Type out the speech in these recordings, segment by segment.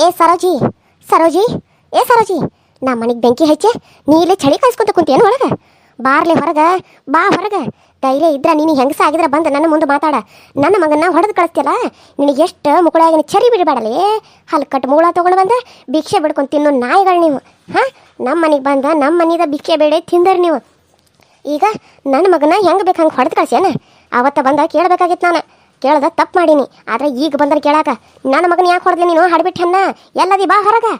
ಏ ಸರೋಜಿ, ಸರೋಜಿ, ಏ ಸರೋಜಿ, ನಮ್ಮ ಮನೆಗೆ ಬೆಂಕಿ ಹಚ್ಚೆ ನೀ ಇಲ್ಲೇ ಚಳಿ ಕಾಯಿಸ್ಕೊಂತ ಕುಂತೇನು ಒಳಗೆ? ಬಾರ್ಲೆ ಹೊರಗೆ, ಬಾ ಹೊರಗೆ. ಧೈರ್ಯ ಇದ್ರೆ ನೀನು ಹೆಂಗಸ ಆಗಿದ್ರೆ ಬಂದು ನನ್ನ ಮುಂದೆ ಮಾತಾಡ. ನನ್ನ ಮಗನ ಹೊಡೆದು ಕಳಿಸ್ತಿಯಲ್ಲ, ನಿನಗೆ ಎಷ್ಟು ಮುಕುಳಾಗಿನ ಚರಿ ಬಿಡಬೇಡಲೇ. ಹಲ್ಕಟ್ಟು ಮೂಳ ತೊಗೊಂಡು ಬಂದ ಭಿಕ್ಷೆ ಬಿಡ್ಕೊಂಡು ತಿನ್ನೋ ನಾಯಿಗಳು ನೀವು. ಹಾಂ, ನಮ್ಮ ಮನೆಗೆ ಬಂದ ನಮ್ಮ ಮನೆದ ಭಿಕ್ಷೆ ಬೇಡ ತಿಂದರಿ ನೀವು. ಈಗ ನನ್ನ ಮಗನ ಹೆಂಗೆ ಬೇಕು ಹಂಗೆ ಹೊಡೆದು ಕಳ್ಸ್ಯಾನ? ಅವತ್ತ ಬಂದ ಕೇಳಬೇಕಾಗಿತ್ತು ನಾನು. ಕೇಳ್ದ ತಪ್ಪು ಮಾಡೀನಿ, ಆದರೆ ಈಗ ಬಂದ್ರೆ ಕೇಳಾಕ ನನ್ನ ಮಗನ ಯಾಕೆ ಹೊಡೆದ್ಲಿ ನೀನು? ಹಾಡ್ಬಿಟ್ಟನ್ನ ಎಲ್ಲದಿ ಬಾ ಹೊರಗೆ.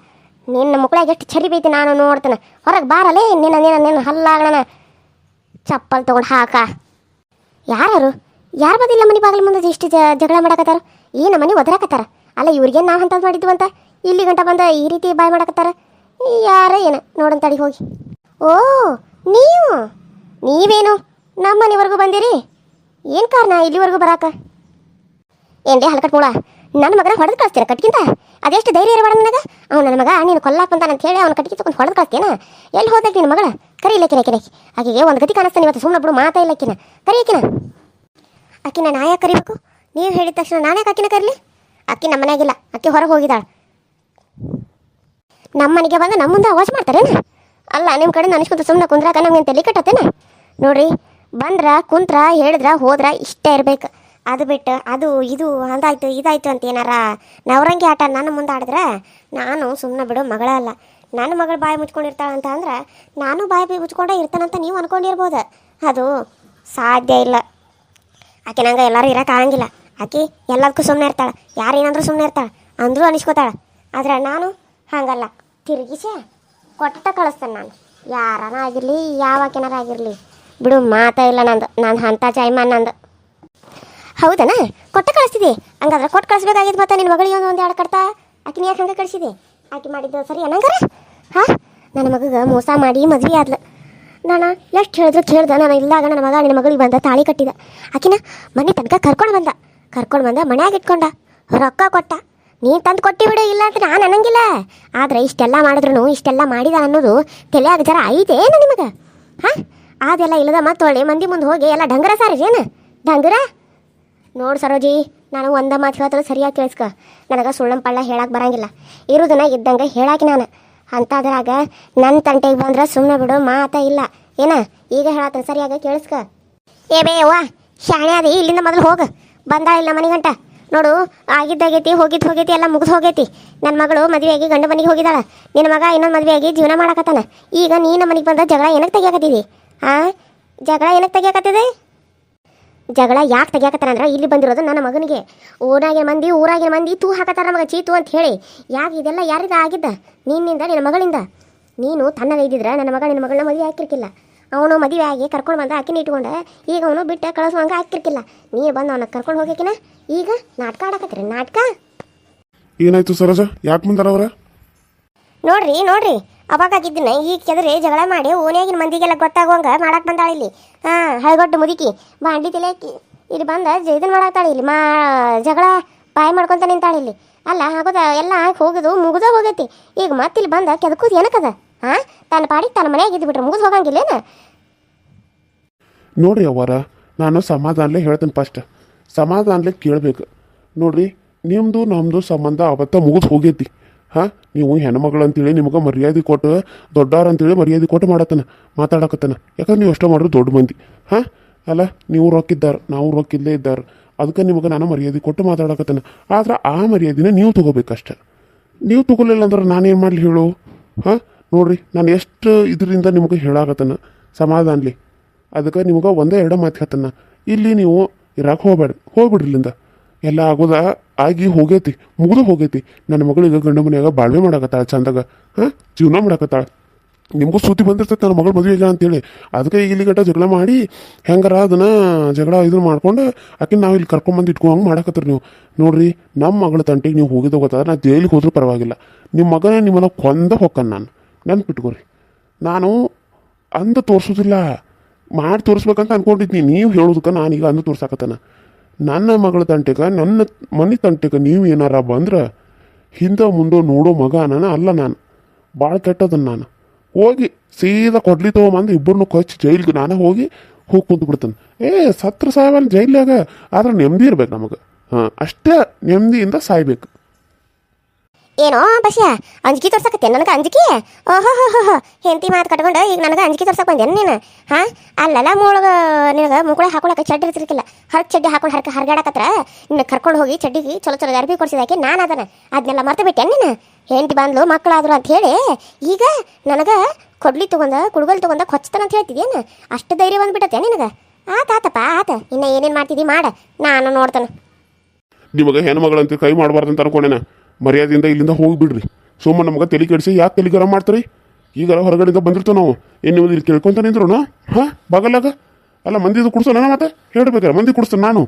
ನಿನ್ನ ಮುಕ್ಕಳಾಗ ಎಷ್ಟು ಚರಿ ಬೈತಿ ನಾನು ನೋಡ್ತಾನೆ. ಹೊರಗೆ ಬಾರಲೇ, ನಿನ್ನ ನಿನ್ನ ನಿನ್ನ ಹಲ್ಲಾಗಣ ಚಪ್ಪಲ್ ತೊಗೊಂಡು ಹಾಕ. ಯಾರು ಯಾರು ಬಂದಿಲ್ಲ ಮನೆ ಬಾಗಿಲು ಮುಂದೆ ಇಷ್ಟು ಜಗಳ ಮಾಡಕತ್ತಾರ? ಈ ನಮ್ಮ ಮನೆ ಒದರಾಕತ್ತಾರ. ಅಲ್ಲ ಇವ್ರಿಗೇನು ನಾವು ಅಂಥದ್ದು ಮಾಡಿದ್ವು ಅಂತ ಇಲ್ಲಿ ಗಂಟ ಬಂದ ಈ ರೀತಿ ಬಾಯ್ ಮಾಡಕತ್ತಾರ? ಯಾರ ಏನು ನೋಡಂತಡಿ ಹೋಗಿ. ಓ, ನೀವೇನು ನಮ್ಮ ಮನೆವರೆಗೂ ಬಂದಿರಿ? ಏನು ಕಾರಣ ಇಲ್ಲಿವರೆಗೂ ಬರಾಕ? ಏನ್ರಿ ಹಲ್ಕಟ್ ಮೂಳ, ನನ್ನ ಮಗನ ಹೊಡೆದು ಕಳಿಸ್ತೀರ ಕಟ್ಕಿಂತ? ಅದೆಷ್ಟು ಧೈರ್ಯ ಇರಬೇಡ ನನಗೆ. ಅವ್ನು ನನ್ನ ಮಗ ನೀನು ಕೊಲ್ಲಾಕಂತಾನ ಅಂತ ಹೇಳಿ ಅವ್ನು ಕಟ್ಕಿ ತಗೊಂಡು ಹೊಡೆದು ಕಳಿಸ್ತೇನ? ಎಲ್ಲಿ ಹೋದ ನಿನ್ನ ಮಗಳ? ಕರೀಲಕ್ಕಿನ ಆಕೆಗೆ ಒಂದು ಗತಿ ಕಾಣಿಸ್ತಾನೆ ಇವತ್ತು. ಸುಮ್ಮನೆ ಬಿಡು, ಮಾತಾ ಇಲ್ಲಕ್ಕಿನ ಕರಿಯಕಿನ. ಅಕ್ಕಿನ ನಾ ಯಾಕೆ ಕರಿಬೇಕು? ನೀವು ಹೇಳಿದ ತಕ್ಷಣ ನಾನೇ ಅಕ್ಕಿನ ಕರೀಲಿ? ಅಕ್ಕಿ ನಮ್ಮ ಮನೆಯಾಗಿಲ್ಲ, ಅಕ್ಕಿ ಹೊರಗೆ ಹೋಗಿದ್ದಾಳೆ. ನಮ್ಮ ಮನೆಗೆ ಬಂದು ನಮ್ಮ ಮುಂದೆ ವಾಚ್ ಮಾಡ್ತಾರೇನ? ಅಲ್ಲ, ನಿಮ್ಮ ಕಡೆ ಅನಿಸ್ಕೊಂತ ಸುಮ್ಮನೆ ಕುಂದ್ರಾಕ ನಮ್ಗೆ ತಲೆ ಕಟ್ಟತ್ತೇನ? ನೋಡ್ರಿ, ಬಂದ್ರ ಕುಂತ್ರ ಹೇಳಿದ್ರ ಹೋದ್ರ ಇಷ್ಟೇ ಇರ್ಬೇಕು. ಅದು ಬಿಟ್ಟು ಅದು ಇದು ಅದಾಯ್ತು ಇದಾಯ್ತು ಅಂತ ಏನಾರ ನವರಂಗಿ ಆಟ ನನ್ನ ಮುಂದೆ ಆಡಿದ್ರೆ ನಾನು ಸುಮ್ಮನೆ ಬಿಡೋ ಮಗಳ ಅಲ್ಲ. ನನ್ನ ಮಗಳು ಬಾಯಿ ಮುಚ್ಕೊಂಡಿರ್ತಾಳೆ ಅಂತ ಅಂದ್ರೆ ನಾನು ಬಾಯಿ ಮುಚ್ಕೊಂಡೇ ಇರ್ತಾನಂತ ನೀವು ಅನ್ಕೊಂಡಿರ್ಬೋದು. ಅದು ಸಾಧ್ಯ ಇಲ್ಲ. ಆಕೆ ನಂಗೆ ಎಲ್ಲರೂ ಇರೋಕ್ಕಾಗಂಗಿಲ್ಲ. ಆಕೆ ಎಲ್ಲದಕ್ಕೂ ಸುಮ್ಮನೆ ಇರ್ತಾಳೆ, ಯಾರೇನಾದರೂ ಸುಮ್ಮನೆ ಇರ್ತಾಳೆ ಅಂದರೂ ಅನಿಸ್ಕೋತಾಳೆ. ಆದರೆ ನಾನು ಹಾಗಲ್ಲ, ತಿರುಗಿಸೆ ಕೊಟ್ಟ ಕಳಿಸ್ತೇನೆ ನಾನು. ಯಾರನ ಆಗಿರಲಿ, ಯಾವ ಆಕೆನಾರ ಆಗಿರಲಿ, ಬಿಡು ಮಾತಾ ಇಲ್ಲ ನಂದು. ನಾನು ಅಂಥ ಜಾಯ್ಮಾನ್ ನಂದು. ಹೌದನಾ? ಕೊಟ್ಟ ಕಳಿಸ್ತಿದ್ದೆ. ಹಂಗಾದ್ರೆ ಕೊಟ್ಟು ಕಳಿಸ್ಬೇಕಾಗಿದ್ದು. ಮತ್ತೆ ನಿನ್ನ ಮಗಳಿಗೆ ಒಂದು ಎರಡು ಕಟ್ತಾ ಆಕಿನ ಯಾಕೆ ಹಂಗೆ ಕಳಿಸಿದೆ? ಆಕೆ ಮಾಡಿದ್ದು ಸರಿ ಅನ್ನಂಗಾರ? ಹಾಂ, ನನ್ನ ಮಗಗೆ ಮೋಸ ಮಾಡಿ ಮದುವೆ ಆದ್ಲು. ನಾನು ಎಷ್ಟು ಹೇಳಿದ್ರು ಕೇಳ್ದೆ. ನಾನು ಇಲ್ದಾಗ ನನ್ನ ಮಗ ನಿನ್ನ ಮಗಳಿಗೆ ಬಂದ ತಾಳಿ ಕಟ್ಟಿದ. ಆಕಿನ ಮನೆ ತನಕ ಕರ್ಕೊಂಡು ಬಂದ ಮನ್ಯಾಗ ಇಟ್ಕೊಂಡ, ರೊಕ್ಕ ಕೊಟ್ಟ. ನೀನು ತಂದು ಕೊಟ್ಟಿ ಬಿಡು, ಇಲ್ಲ ಅಂತ ನಾನು ಅನ್ನಂಗಿಲ್ಲ. ಆದರೆ ಇಷ್ಟೆಲ್ಲ ಮಾಡಿದ್ರು ಇಷ್ಟೆಲ್ಲ ಮಾಡಿದ ಅನ್ನೋದು ತಲೆಯಾಗ ಜರ ಐತೇನು ನಿಮಗೆ? ಹಾಂ, ಅದೆಲ್ಲ ಇಲ್ಲದ ಮತ್ತೊಳ್ಳೆ ಮಂದಿ ಮುಂದೆ ಹೋಗಿ ಎಲ್ಲ ಡಂಗರ ಸಾರಿರೇನು? ಡಂಗರ ನೋಡು ಸರೋಜಿ, ನಾನು ಒಂದ ಮಾತು ಹೇಳ್ತಾರೆ ಸರಿಯಾಗಿ ಕೇಳಿಸ್ಕ. ನನಗೆ ಸುಳ್ಳಂಪಳ್ಳ ಹೇಳಕ್ಕೆ ಬರಂಗಿಲ್ಲ. ಇರೋದನ್ನ ಇದ್ದಂಗೆ ಹೇಳಾಕಿ ನಾನು. ಅಂತಾದ್ರಾಗ ನನ್ನ ತಂಟೆಗೆ ಬಂದ್ರೆ ಸುಮ್ಮನೆ ಬಿಡು, ಮಾತಾ ಇಲ್ಲ ಏನ? ಈಗ ಹೇಳತ್ತ ಸರಿಯಾಗಿ ಕೇಳಿಸ್ಕ. ಏ ಬೇ ಅವ್ವ, ಶಾಣೆ ಅದಿ, ಇಲ್ಲಿಂದ ಮೊದಲು ಹೋಗು. ಬಂದ ಇಲ್ಲ ಮನೆಗಂಟ ನೋಡು. ಆಗಿದ್ದಾಗೈತಿ, ಹೋಗೈತಿ, ಎಲ್ಲ ಮುಗಿದು ಹೋಗೈತಿ. ನನ್ನ ಮಗಳು ಮದುವೆಯಾಗಿ ಗಂಡ ಮನೆಗೆ ಹೋಗಿದ್ದಾಳ. ನಿನ್ನ ಮಗ ಇನ್ನೊಂದು ಮದುವೆಯಾಗಿ ಜೀವನ ಮಾಡಕತ್ತಾನ. ಈಗ ನೀನು ಮನೆಗೆ ಬಂದ ಜಗಳ ಏನಕ್ಕೆ ತೆಗಿಯಾಕತ್ತಿದಿ? ಹಾಂ, ಜಗಳ ಏನಕ್ಕೆ ತೆಗಿಯಾಕತ್ತಿದೆ? ಜಗಳ ಯಾಕೆ ತೆಗಿಯಾಕತ್ತಾರಂದ್ರೆ ಇಲ್ಲಿ ಬಂದಿರೋದು ನನ್ನ ಮಗನಿಗೆ. ಊರಾಗಿನ ಮಂದಿ ತೂ ಹಾಕತ್ತಾರ ನಮಗೆ ಚೀತು ಅಂತ ಹೇಳಿ. ಯಾಕೆ ಇದೆಲ್ಲ ಯಾರಿಂದ ಆಗಿದ್ದ? ನಿನ್ನಿಂದ, ನಿನ್ನ ಮಗಳಿಂದ. ನೀನು ತನ್ನಗ ಇದ್ದಿದ್ರೆ ನನ್ನ ಮಗ ನಿನ್ನ ಮಗಳನ್ನ ಮದುವೆ ಹಾಕಿರ್ಕಿಲ್ಲ. ಅವನು ಮದುವೆ ಆಗಿ ಕರ್ಕೊಂಡು ಬಂದ ಆಕಿನ ಇಟ್ಕೊಂಡೆ. ಈಗ ಅವನು ಬಿಟ್ಟು ಕಳಿಸುವಂಗೆ ಹಾಕಿರ್ಕಿಲ್ಲ. ನೀ ಬಂದು ಅವನ ಕರ್ಕೊಂಡು ಹೋಗಿಕಿನ ಈಗ ನಾಟಕ ಆಡಕತ್ತೀರಿ. ನಾಟಕ ಏನಾಯ್ತು ಸರೋಜ? ಯಾಕೆ ಮುಂದಾರ ಅವ್ರ? ನೋಡ್ರಿ ಅವಾಗ ಆಗಿದ್ದನ್ನ ಈಗ ಕೆದರೆ ಜಗಳ ಮಾಡಿ ಓಣಿಯಾಗಿನ ಮಂದಿಗೆಲ್ಲ ಗೊತ್ತಾಗುವಂಗ ಮಾಡಕ್ಕೆ ಬಂದಾಳ ಇಲ್ಲಿ. ಹಾಂ, ಹಳಗೊಟ್ಟು ಮುದುಕಿ ಬಾಂಡ್ಲಿ ತಿಲೇಕಿ ಇಲ್ಲಿ ಬಂದ ಇದನ್ನು ಮಾಡಾಕ್ತಾಳೆ. ಇಲ್ಲಿ ಜಗಳ ಬಾಯಿ ಮಾಡ್ಕೊತ ನಿಂತಾಳೆ ಇಲ್ಲಿ. ಅಲ್ಲ ಆಗೋದ ಎಲ್ಲ ಮುಗಿದ ಹೋಗೈತಿ. ಈಗ ಮತ್ತೆ ಇಲ್ಲಿ ಬಂದ ಕೆದಕೂದು ಏನಕ್ಕದ? ಹಾಂ, ತನ್ನ ಪಾಡಿಗೆ ತನ್ನ ಮನೆಯಾಗ ಇದ್ದು ಬಿಟ್ರೆ ಮುಗಿದು ಹೋಗಂಗಿಲ್ಲೇನ? ನೋಡ್ರಿ ಅವರ, ನಾನು ಸಮಾಧಾನಲೇ ಹೇಳ್ತೇನೆ. ಫಸ್ಟ್ ಸಮಾಧಾನಲೇ ಕೇಳಬೇಕು. ನೋಡ್ರಿ, ನಿಮ್ಮದು ನಮ್ಮದು ಸಂಬಂಧ ಅವತ್ತ ಮುಗಿದು ಹೋಗೈತಿ. ಹಾಂ, ನೀವು ಹೆಣ್ಮಗಳು ಅಂತೇಳಿ ನಿಮಗೆ ಮರ್ಯಾದೆ ಕೊಟ್ಟು, ದೊಡ್ಡವ್ರು ಅಂತೇಳಿ ಮರ್ಯಾದೆ ಕೊಟ್ಟು ಮಾತಾಡಕತ್ತಾನ. ಯಾಕಂದ್ರೆ ನೀವು ಅಷ್ಟೇ ಮಾಡ್ರಿ ದೊಡ್ಡ ಮಂದಿ. ಹಾಂ, ಅಲ್ಲ ನೀವು ರೊಕ್ಕಿದ್ದಾರೆ, ನಾವು ರೊಕ್ಕಿಲ್ಲೇ ಇದ್ದಾರೆ. ಅದಕ್ಕೆ ನಿಮಗೆ ನಾನು ಮರ್ಯಾದೆ ಕೊಟ್ಟು ಮಾತಾಡಕತ್ತಾನ. ಆದ್ರೆ ಆ ಮರ್ಯಾದಿನ ನೀವು ತೊಗೋಬೇಕಷ್ಟೆ. ನೀವು ತೊಗೊಲಿಲ್ಲ ಅಂದ್ರೆ ನಾನೇನು ಮಾಡಲಿ ಹೇಳು? ಹಾಂ, ನೋಡ್ರಿ, ನಾನು ಎಷ್ಟು ಇದರಿಂದ ನಿಮಗೆ ಹೇಳಾಕತ್ತಾನ ಸಮಾಧಾನಲಿ. ಅದಕ್ಕೆ ನಿಮಗೆ ಒಂದೇ ಎರಡು ಮಾತು ಹೇಳ್ತಾನ. ಇಲ್ಲಿ ನೀವು ಇರಾಕೆ ಹೋಗ್ಬಿಡ್ರಿ ಇಲ್ಲಿಂದ. ಎಲ್ಲ ಆಗೋದ ಆಗಿ ಹೋಗೈತಿ, ಮುಗಿದು ಹೋಗೈತಿ. ನನ್ನ ಮಗಳಿಗೆ ಗಂಡ ಮನೆಯಾಗ ಬಾಳ್ವೆ ಮಾಡಕತ್ತಾಳ, ಚಂದಾಗ ಹಾಂ ಜೀವನ ಮಾಡಕತ್ತಾಳ. ನಿಮಗೂ ಸುದ್ದಿ ಬಂದಿರ್ತೈತೆ ನನ್ನ ಮಗಳು ಮದುವೆ ಇಲ್ಲ ಅಂತೇಳಿ. ಅದಕ್ಕೆ ಇಲ್ಲಿ ಗಂಟ ಜಗಳ ಮಾಡಿ ಹೆಂಗಾರ ಅದನ್ನ ಜಗಳ ಇದನ್ನು ಮಾಡ್ಕೊಂಡು ಆಕೆ ನಾವು ಇಲ್ಲಿ ಕರ್ಕೊಂಬಂದು ಇಟ್ಕೊಂಡಂಗೆ ಮಾಡಕತ್ತೀರಿ ನೀವು. ನೋಡ್ರಿ, ನಮ್ಮ ಮಗಳ ತಂಟೆಗೆ ನೀವು ಹೋಗಿದ್ದ ಗೊತ್ತಾದ್ರೆ ನಾ ಜೈಲಿಗೆ ಹೋದ್ರೂ ಪರವಾಗಿಲ್ಲ. ನಿಮ್ಮ ಮಗನ ನಿಮ್ಮನ್ನ ಕೊಂದ ಹೊಕ್ಕನ್ ನಾನು. ನೆನ್ಪಿಟ್ಕೋರಿ, ನಾನು ಅಂದ ತೋರಿಸೋದಿಲ್ಲ, ಮಾಡಿ ತೋರಿಸ್ಬೇಕಂತ ಅನ್ಕೊಂಡಿದ್ನಿ. ನೀವು ಹೇಳೋದಕ್ಕೆ ನಾನೀಗ ಅಂದು ತೋರ್ಸಾಕತ್ತಾನ. ನನ್ನ ಮಗಳ ತಂಟೆಗೆ, ನನ್ನ ಮನೆ ತಂಟೆಗೆ ನೀವು ಏನಾರ ಬಂದ್ರೆ ಹಿಂದೆ ಮುಂದೆ ನೋಡೋ ಮಗ ಅಲ್ಲ ನಾನು. ಭಾಳ ಕೆಟ್ಟದನ್ನು ನಾನು. ಹೋಗಿ ಸೀದಾ ಕೊಡ್ಲಿ ತೊಗೊಂಬಂದು ಇಬ್ಬರನ್ನು ಕೊಚ್ಚಿ ಜೈಲಿಗೆ ನಾನೇ ಹೋಗಿ ಕುಂತು ಬಿಡ್ತಾನೆ. ಸತ್ರ ಸಾಯವಲ್ಲ ಜೈಲ್ಯಾಗ, ಆದ್ರೆ ನೆಮ್ಮದಿ ಇರ್ಬೇಕು ನಮಗೆ. ಹಾಂ, ಅಷ್ಟೇ ನೆಮ್ಮದಿಯಿಂದ ಸಾಯ್ಬೇಕು. ಏನೋ ಬಸ್ಯ ಅಂಜಿಕೆ ತೋರ್ಸಕತ್ತೆ ನನಗೆ ಅಂಜಿಕೆ ಓಹೋ ಹೋ ಹೋ ಹೆಂಡತಿ ಮಾತು ಕಟ್ಕೊಂಡು ಈಗ ನನಗೆ ಅಂಜಿಕೆ ತೋರ್ಸಕ್ ಬಂದೇನು ನೀನು ಹಾಂ ಅಲ್ಲೆಲ್ಲ ಮೂಳಗ ನಿನಗೆ ಮುಗುಳ ಹಾಕೊಳಕ್ಕೆ ಚಡ್ಡಿ ಇರ್ತಿರ್ಕಿಲ್ಲ ಹರಕ್ ಚಡ್ಡಿ ಹಾಕೊಂಡು ಹರ್ಗಾಡಕತ್ರ ನಿನ್ನ ಕರ್ಕೊಂಡು ಹೋಗಿ ಚಡ್ಡಿಗೆ ಚಲೋ ಚಲೋ ಅರ್ಬಿ ಕೊಡ್ಸಿದಾಕೆ ನಾನು ಅದನ್ನ ಅದನ್ನೆಲ್ಲ ಮರ್ತು ಬಿಟ್ಟೆ ನೀನು ಹೆಂಡತಿ ಬಂದ್ಲು ಮಕ್ಕಳಾದ್ರು ಅಂತ ಹೇಳಿ ಈಗ ನನಗೆ ಕೊಡ್ಲಿ ತಗೊಂಡ ಕುಡುಗಲ್ ತಗೊಂಡ ಕೊಚ್ತಾನ ಅಂತ ಹೇಳ್ತಿದ್ಯೇನು ಅಷ್ಟು ಧೈರ್ಯ ಬಂದ್ಬಿಟ್ಟತೆ ನಿನಗೆ ಆತಪ್ಪ ಆತ ಇನ್ನು ಏನೇನು ಮಾಡ್ತಿದ್ದಿ ಮಾಡ ನಾನು ನೋಡ್ತಾನೆ ನಿಮಗೆ ಹೆಣ್ಮಗಳಂತ ಕೈ ಮಾಡಬಾರ್ದು ಅಂತ ಅನ್ಕೊಂಡೇನ ಮರ್ಯಾದೆಯಿಂದ ಇಲ್ಲಿಂದ ಹೋಗಿಬಿಡ್ರಿ ಸುಮ್ಮನೆ ನಮ್ಗೆ ತಲೆ ಕೆಡಿಸಿ ಯಾಕೆ ತಲೆ ಗರಂ ಮಾಡ್ತೀರಿ ಈಗಾರ ಹೊರಗಡೆಯಿಂದ ಬಂದಿರ್ತೀವಿ ನಾವು ಏನು ನೀವು ಇಲ್ಲಿ ಕೇಳ್ಕೊಂತ ನಿಂದ್ರು ಹಾಂ ಬಗಲಾಗ ಅಲ್ಲ ಮಂದಿದು ಕುಡ್ಸೋಣ ಮತ್ತೆ ಹೇಳ್ಬೇಕಾರೆ ಮಂದಿ ಕುಡಿಸ್ತಾನೆ ನಾನು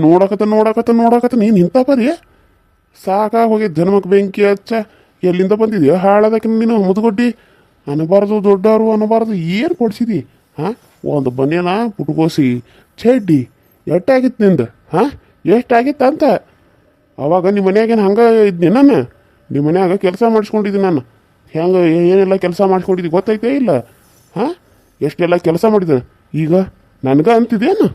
ನೋಡಕತ್ತ ನೀನು ಇಂಥ ಪರಿ ಸಾಕಾಗಿ ಹೋಗಿದ್ದು ಜನ್ಮಕ್ಕೆ ಬೆಂಕಿ ಹಚ್ಚ ಎಲ್ಲಿಂದ ಬಂದಿದ್ಯಾ ಹಾಳದಕ್ಕೆ ನೀನು ಮುದುಗೊಡ್ಡಿ ಅನ್ನಬಾರ್ದು ದೊಡ್ಡವರು ಅನ್ನಬಾರ್ದು ಏನು ಕೊಡ್ಸಿದಿ ಹಾಂ ಒಂದು ಬನ್ಯನ ಪುಟ್ಕೋಸಿ ಚಡ್ಡಿ ಎಷ್ಟಾಗಿತ್ತು ನಿಂದು ಹಾಂ ಎಷ್ಟಾಗಿತ್ತು ಅಂತ ಅವಾಗ ನಿಮ್ಮ ಮನ್ಯಾಗೇನು ಹಂಗೆ ಇದ್ನಿ ನಾನು ನಿಮ್ಮ ಮನ್ಯಾಗ ಕೆಲಸ ಮಾಡಿಸ್ಕೊಂಡಿದ್ದೀನಿ ನಾನು ಹೆಂಗೆ ಏನೆಲ್ಲ ಕೆಲಸ ಮಾಡಿಸ್ಕೊಂಡಿದ್ದಿ ಗೊತ್ತೈತೆ ಇಲ್ಲ ಹಾಂ ಎಷ್ಟೆಲ್ಲ ಕೆಲಸ ಮಾಡಿದ್ದೇನೆ ಈಗ ನನಗೆ ಅಂತಿದೇನು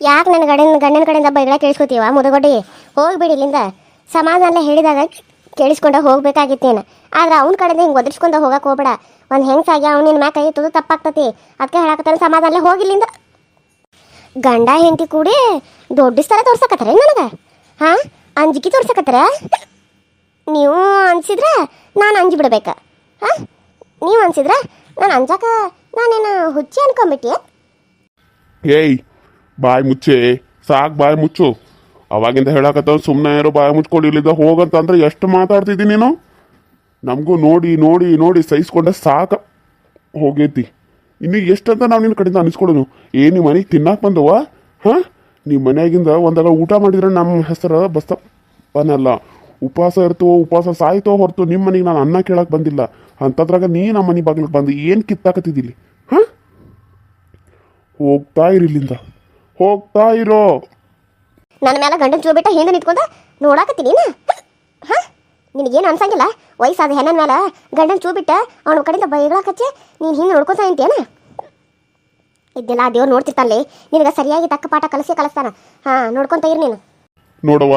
ಯಾಕೆ ನನ್ನ ಗಂಡನ ಕಡೆಯಿಂದ ಬೈಗಳ ಕೇಳಿಸ್ಕೊತೀವ ಮುದುಗೊಡ್ಡಿ ಹೋಗ್ಬಿಡಿ ಇಲ್ಲಿಂದ ಸಮಾಧಾನ ಹೇಳಿದಾಗ ಕೇಳಿಸ್ಕೊಂಡು ಹೋಗ್ಬೇಕಾಗಿತ್ತೇನು ಆದ್ರೆ ಅವ್ನ ಕಡೆಯಿಂದ ಹಿಂಗೆ ಒದರ್ಸ್ಕೊಂಡು ಹೋಗಕ್ಕೆ ಹೋಗ್ಬೇಡ ಒಂದು ಹೆಂಗ್ಸಾಗಿ ಅವ್ನಿನ ಮ್ಯಾಕ ತುದು ತಪ್ಪಾಗ್ತತಿ ಅದಕ್ಕೆ ಹೇಳಕತ್ತಾನೆ ಸಮಾಧಾನ ಹೋಗಿಲ್ಲಿಂದ ಗಂಡ ಹೆಂಡತಿ ಕೂಡಿ ದೊಡ್ಡ ಸ್ಥಳ ತೋರ್ಸಕತ್ತಾರ ನನಗೆ ಹಾಂ ಅಂಜಿಕೆ ತೋರ್ಸಕತ್ತಾರ ನೀವು ಅನ್ಸಿದ್ರೆ ನಾನು ಅಂಜಿ ಬಿಡ್ಬೇಕಾ ಹಾಂ ನೀವು ಅನ್ಸಿದ್ರೆ ನಾನು ಅಂಜಾಕ ನಾನೇನು ಹುಚ್ಚಿ ಅನ್ಕೊಂಬಿಟ್ಟಿ ಏಯ್ ಬಾಯಿ ಮುಚ್ಚೆ ಸಾಕು ಬಾಯಿ ಮುಚ್ಚು ಅವಾಗಿಂದ ಹೇಳಕತ್ತವ್ ಸುಮ್ಮನೆ ಯಾರೋ ಬಾಯಿ ಮುಚ್ಕೊಂಡು ಇಲ್ಲಿದ್ದ ಹೋಗಂತಂದ್ರೆ ಎಷ್ಟು ಮಾತಾಡ್ತಿದ್ದಿ ನೀನು ನಮಗೂ ನೋಡಿ ನೋಡಿ ನೋಡಿ ಸಹಿಸ್ಕೊಂಡೆ ಸಾಕ ಹೋಗೈತಿ ಇನ್ನು ಎಷ್ಟಂತ ನಾವು ನಿನ್ನ ಕಡೆಯಿಂದ ಅನಿಸ್ಕೊಡೋನು ನಿಮ್ಮ ಮನೆಗೆ ತಿನ್ನಕ್ಕೆ ಬಂದವ ಹಾಂ ನಿಮ್ಮ ಮನೆಯಾಗಿಂದ ಒಂದಾಗ ಊಟ ಮಾಡಿದ್ರೆ ನಮ್ಮ ಹೆಸರು ಬಸ್ತಪ್ಪನಲ್ಲ ಉಪವಾಸ ಇರ್ತವೋ ಉಪವಾಸ ಸಾಯ್ತೋ ಹೊರತು ನಿಮ್ಮ ಮನೆಗೆ ನಾನು ಅನ್ನ ಕೇಳಕ್ಕೆ ಬಂದಿಲ್ಲ ಅಂಥದ್ರಾಗ ನೀ ನಮ್ಮ ಮನೆ ಬಾಗಿಲಿಗೆ ಬಂದು ಏನು ಕಿತ್ತಾಕತ್ತಿದ್ದಿಲ್ಲಿ ಹಾಂ ಹೋಗ್ತಾ ಇರಿ ಇಲ್ಲಿಂದ ಹೋಗ್ತಾ ಇರೋ ನನ್ನ ಮೇಲೆ ಗಂಡನ ಚೂ ಬಿಟ್ಟ ಹಿಂದೆ ನಿಂತ್ಕೊಂಡ ನೋಡಾಕತ್ತೀನಿ ನೀನು ಹಾಂ ನಿನಗೇನು ಅನ್ಸಂಗಿಲ್ಲ ವಯಸ್ಸಾದ ಹೆಣ್ಣನ ಮೇಲೆ ಗಂಡನ ಚೂ ಬಿಟ್ಟ ಅವನ ಕಡೆಯಿಂದ ಬೈಗಳಾಕಚ್ಚಿ ನೀನು ಹಿಂದೆ ನೋಡ್ಕೊತಾ ನಿಂತೇನ ಇದೆಲ್ಲ ದೇವ್ರು ನೋಡ್ತಿರ್ತಾನಲ್ಲಿ ನಿನಗೆ ಸರಿಯಾಗಿ ತಕ್ಕ ಪಾಠ ಕಲಿಸ್ತಾನ ಹಾಂ ನೋಡ್ಕೊತ ಇರಿ ನೀನು ನೋಡವ್ವ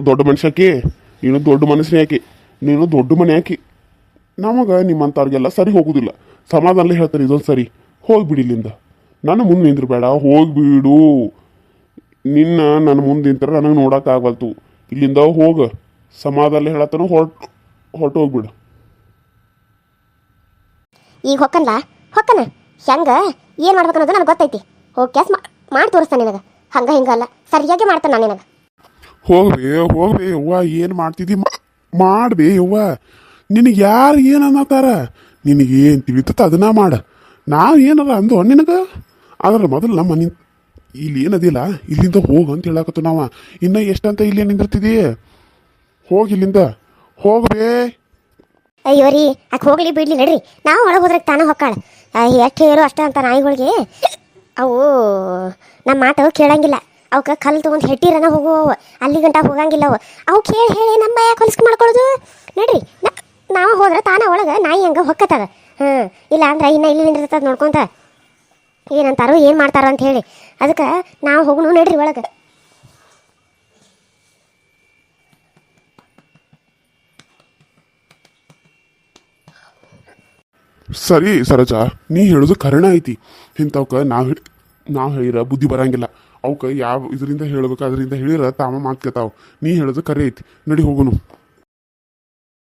ದೊಡ್ಡ ಮನುಷ್ಯಕಿ ನೀನು ದೊಡ್ಡ ಮನುಷ್ಯನೇ ಹಾಕಿ ನೀನು ದೊಡ್ಡ ಮನೆ ಹಾಕಿ ನಮಗೆ ನಿಮ್ಮಂಥವ್ರಿಗೆಲ್ಲ ಸರಿ ಹೋಗುದಿಲ್ಲ ಸಮಾಧಾನಲೇ ಹೇಳ್ತಾರೆ ಇದೊಂದು ಸರಿ ಹೋಗ್ಬಿಡಿ ಇಲ್ಲಿಂದ ನಾನು ಮುಂದೆ ನಿಂದ್ರಬೇಡ ಹೋಗ್ಬಿಡು ನಿನ್ನ ನನ್ನ ಮುಂದೆ ನಿಂತರ ನನಗೆ ನೋಡೋಕ್ಕಾಗಲ್ತು ಇಲ್ಲಿಂದ ಹೋಗ ಸಮಾಧಾನಲೇ ಹೇಳತ್ತಾನು ಹೊರಟು ಹೋಗ್ಬಿಡು ಈಗ ಹೊಕ್ಕನ ಹೆಂಗ ಏನು ಮಾಡ್ಬೇಕು ಅನ್ನೋದು ನನಗೆ ಗೊತ್ತೈತಿ ಹೋಗಿ ಕ್ಯಾಸ್ ಮಾಡಿ ತೋರಿಸ್ತಾನೆ ನಿನಗೆ ಹಂಗೆ ಹಿಂಗಲ್ಲ ಸರಿಯಾಗಿ ಮಾಡ್ತಾನೆ ನಾನು ನಿನಗೆ ಹೋಗ್ಬೇ ಯವ್ವ ಏನು ಮಾಡ್ತಿದ್ದಿ ಮಾಡ್ಬೇ ಯವ್ವ ನಿನಗೆ ಯಾರು ಏನು ಅನ್ನತ್ತಾರ ನಿನಗೇನು ತಿಳಿತತ್ತ ಅದನ್ನ ಮಾಡ ನಾವು ಏನಾರ ಅಂದೋ ನಿನಗೆ ಆದ್ರೆ ಮೊದಲು ನಮ್ಮ ಮನೆ ಇಲ್ಲಿ ಏನದಿಲ್ಲ ಇಲ್ಲಿಂದ ಹೋಗು ಅಂತ ಹೇಳಕತ್ತು ನಾವು ಇನ್ನು ಎಷ್ಟಂತ ಇಲ್ಲಿ ನಿಂದಿರ್ತಿದ್ದೀ ಹೋಗಿ ಇಲ್ಲಿಂದ ಹೋಗ್ಬೇ ಅಯ್ಯೋ ರೀ ಆಕೆ ಹೋಗ್ಲಿ ಬಿಡ್ಲಿ ನಡ್ರಿ ನಾವು ಒಳಗೆ ಹೋದ್ರೆ ತಾನೇ ಹೊಕ್ಕಾಳ ಎಷ್ಟು ಹೇಳು ಅಷ್ಟ ಅಂತ ನಾಯಿಗಳಿಗೆ ಅವು ನಮ್ಮ ಮಾತು ಕೇಳಂಗಿಲ್ಲ ಅವಕ್ಕೆ ಕಲ್ಲು ತೊಗೊಂಡು ಹೆಟ್ಟಿರನ ಹೋಗುವವು ಅಲ್ಲಿ ಗಂಟ ಹೋಗಂಗಿಲ್ಲ ಅವು ಹೇಳಿ ನಮ್ಮ ಯಾಕೆ ಹೊಲಿಸ್ಕೆ ಮಾಡ್ಕೊಳ್ಳೋದು ನಡ್ರಿ ನಾವು ಹೋದ್ರೆ ತಾನ ಒಳಗೆ ನಾಯಿ ಹಂಗೆ ಹೊಕ್ಕತ್ತದ ಇಲ್ಲ ಅಂದ್ರೆ ಇನ್ನು ಇಲ್ಲಿ ನಿಂದಿರ್ತದ ನೋಡ್ಕೊಂತ ಏನಂತಾರೋ ಏನು ಮಾಡ್ತಾರೋ ಅಂತ ಹೇಳಿ ಅದಕ್ಕೆ ನಾವು ಹೋಗೋಣ ನಡ್ರಿ ಒಳಗೆ ಸರಿ ಸರೋಜಾ ನೀ ಹೇಳೋದು ಕರೆಣ ಐತಿ ಇಂಥವ್ಕ ನಾವು ಹೇಳಿರ ಬುದ್ಧಿ ಬರಂಗಿಲ್ಲ ಅವಕ್ಕೆ ಯಾವ ಇದರಿಂದ ಹೇಳ್ಬೇಕು ಅದರಿಂದ ಹೇಳಿರ ತಾವ ಮಾತು ಕೇಳ್ತಾವ ನೀ ಹೇಳೋದು ಕರೆ ಐತಿ ನಡಿ ಹೋಗೋನು